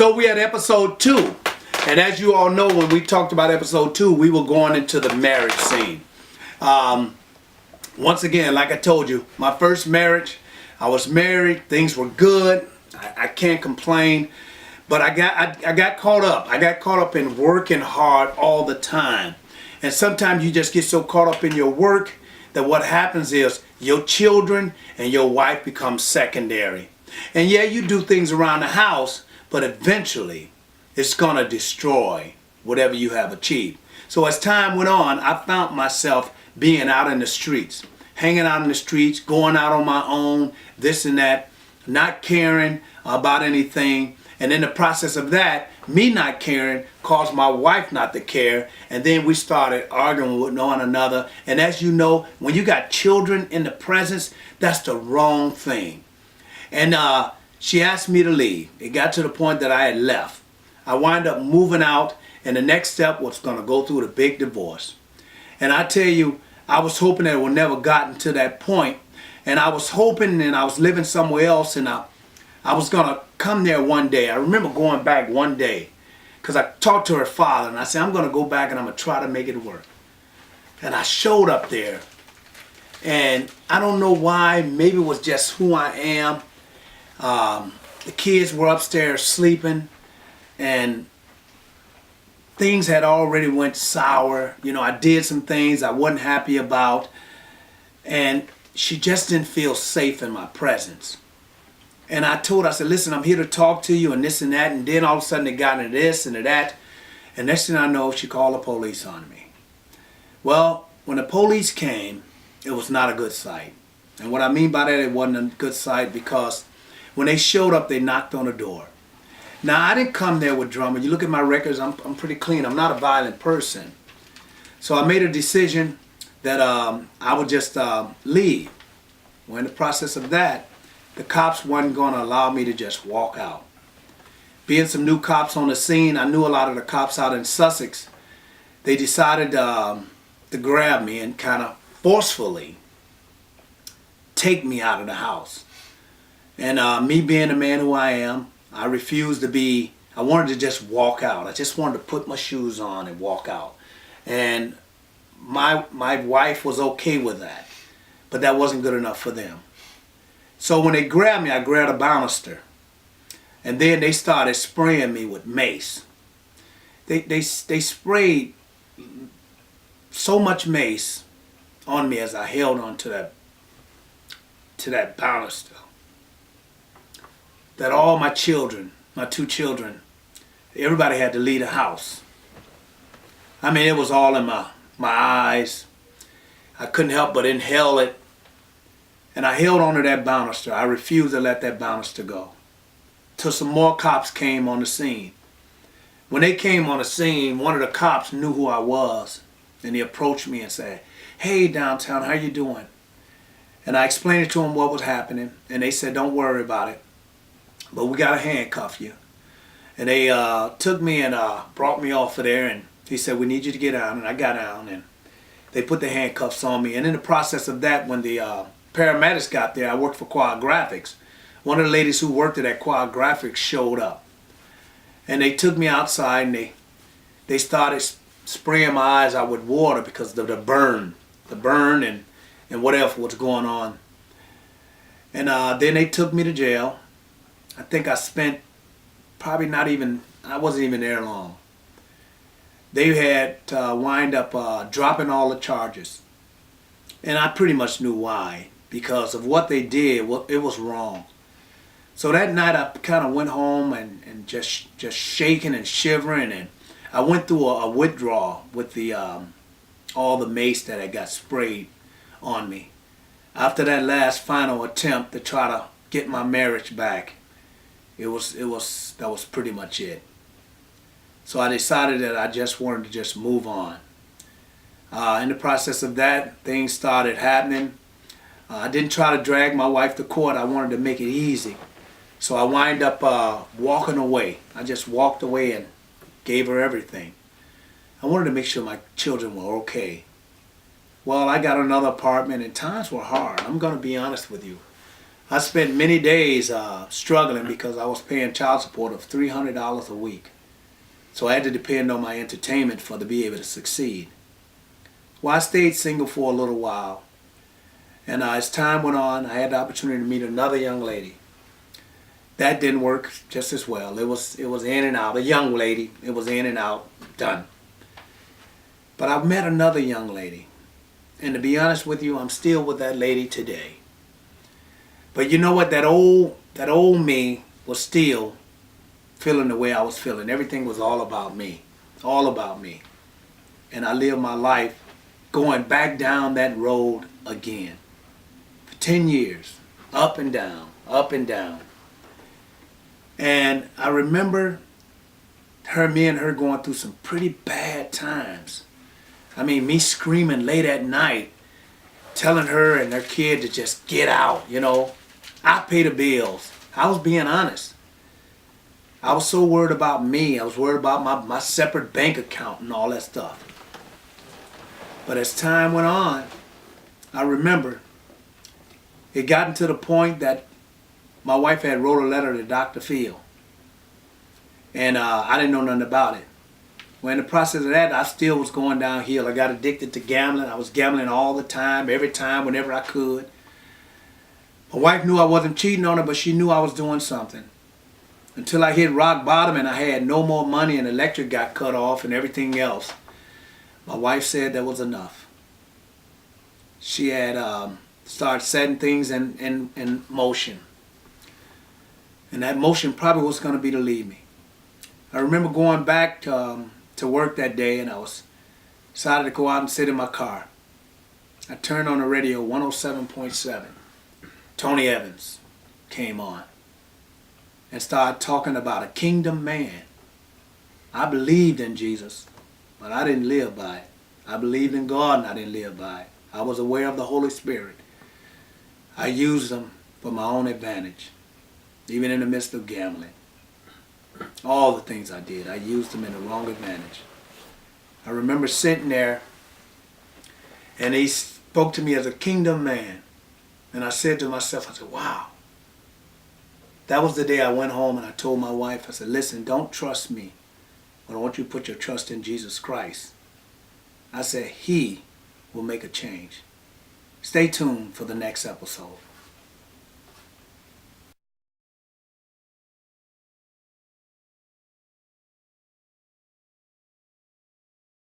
So we had episode 2. And as you all know, when we talked about episode 2, we were going into the marriage scene. Once again, like I told you, my first marriage, I was married, things were good. I can't complain. But I got caught up. I got caught up in working hard all the time. And sometimes you just get so caught up in your work that what happens is your children and your wife become secondary. And yeah, you do things around the house, but eventually it's going to destroy whatever you have achieved. So as time went on, I found myself being out in the streets, hanging out in the streets, going out on my own, this and that, not caring about anything. And in the process of that, me not caring caused my wife not to care. And then we started arguing with one another. And as you know, when you got children in the presence, that's the wrong thing. And she asked me to leave. It got to the point that I had left. I wound up moving out, and the next step was going to go through the big divorce. And I tell you, I was hoping that it would never gotten to that point. And I was hoping, and I was living somewhere else, and I was going to come there one day. I remember going back one day because I talked to her father, and I said, I'm going to go back and I'm going to try to make it work. And I showed up there, and I don't know why. Maybe it was just who I am. The kids were upstairs sleeping, and things had already went sour. You know, I did some things I wasn't happy about, and she just didn't feel safe in my presence. And I told her, I said, listen, I'm here to talk to you and this and that. And then all of a sudden it got into this and that. And next thing I know, she called the police on me. Well, when the police came, it was not a good sight. And what I mean by that, it wasn't a good sight because when they showed up, they knocked on the door. Now, I didn't come there with drama. You look at my records, I'm pretty clean. I'm not a violent person. So I made a decision that I would just leave. Well, in the process of that, the cops wasn't going to allow me to just walk out. Being some new cops on the scene, I knew a lot of the cops out in Sussex. They decided to grab me and kind of forcefully take me out of the house. And me being the man who I am, I refused to be, I wanted to just walk out. I just wanted to put my shoes on and walk out. And my wife was okay with that, but that wasn't good enough for them. So when they grabbed me, I grabbed a banister. And then they started spraying me with mace. They sprayed so much mace on me as I held on to that banister that all my children, my 2 children, everybody had to leave the house. I mean, it was all in my eyes. I couldn't help but inhale it. And I held on to that banister. I refused to let that banister go. Till some more cops came on the scene. When they came on the scene, one of the cops knew who I was. And he approached me and said, hey, downtown, how you doing? And I explained to him what was happening. And they said, don't worry about it, but we got to handcuff you. And they took me and brought me off of there. And he said, we need you to get down. And I got down. And they put the handcuffs on me. And in the process of that, when the paramedics got there, I worked for Quad Graphics. One of the ladies who worked at Quad Graphics showed up. And they took me outside and they started spraying my eyes out with water because of the burn and what else was going on. And then they took me to jail. I think I spent probably I wasn't even there long. They had wind up dropping all the charges. And I pretty much knew why. Because of what they did, it was wrong. So that night I kind of went home and just shaking and shivering, and I went through a withdrawal with the all the mace that had got sprayed on me. After that last final attempt to try to get my marriage back, that was pretty much it. So I decided that I just wanted to just move on. In the process of that, things started happening. I didn't try to drag my wife to court. I wanted to make it easy. So I wind up walking away. I just walked away and gave her everything. I wanted to make sure my children were okay. Well, I got another apartment and times were hard. I'm going to be honest with you. I spent many days struggling because I was paying child support of $300 a week. So I had to depend on my entertainment to be able to succeed. Well, I stayed single for a little while. And as time went on, I had the opportunity to meet another young lady. That didn't work just as well. It was in and out. A young lady. It was in and out. Done. But I met another young lady. And to be honest with you, I'm still with that lady today. But you know what? That old me was still feeling the way I was feeling. Everything was all about me. All about me. And I lived my life going back down that road again. For 10 years. Up and down. Up and down. And I remember me and her going through some pretty bad times. I mean, me screaming late at night, telling her and her kid to just get out, you know. I pay the bills. I was being honest. I was so worried about me. I was worried about my separate bank account and all that stuff. But as time went on, I remember it gotten to the point that my wife had wrote a letter to Dr. Phil. And I didn't know nothing about it. Well, in the process of that, I still was going downhill. I got addicted to gambling. I was gambling all the time, every time, whenever I could. My wife knew I wasn't cheating on her, but she knew I was doing something. Until I hit rock bottom and I had no more money and electric got cut off and everything else. My wife said that was enough. She had started setting things in motion. And that motion probably was going to be to leave me. I remember going back to work that day, and I was decided to go out and sit in my car. I turned on the radio, 107.7. Tony Evans came on and started talking about a kingdom man. I believed in Jesus, but I didn't live by it. I believed in God, and I didn't live by it. I was aware of the Holy Spirit. I used them for my own advantage, even in the midst of gambling. All the things I did, I used them in the wrong advantage. I remember sitting there, and he spoke to me as a kingdom man. And I said to myself, I said, wow. That was the day I went home and I told my wife, I said, listen, don't trust me, but I want you to put your trust in Jesus Christ. I said, he will make a change. Stay tuned for the next episode.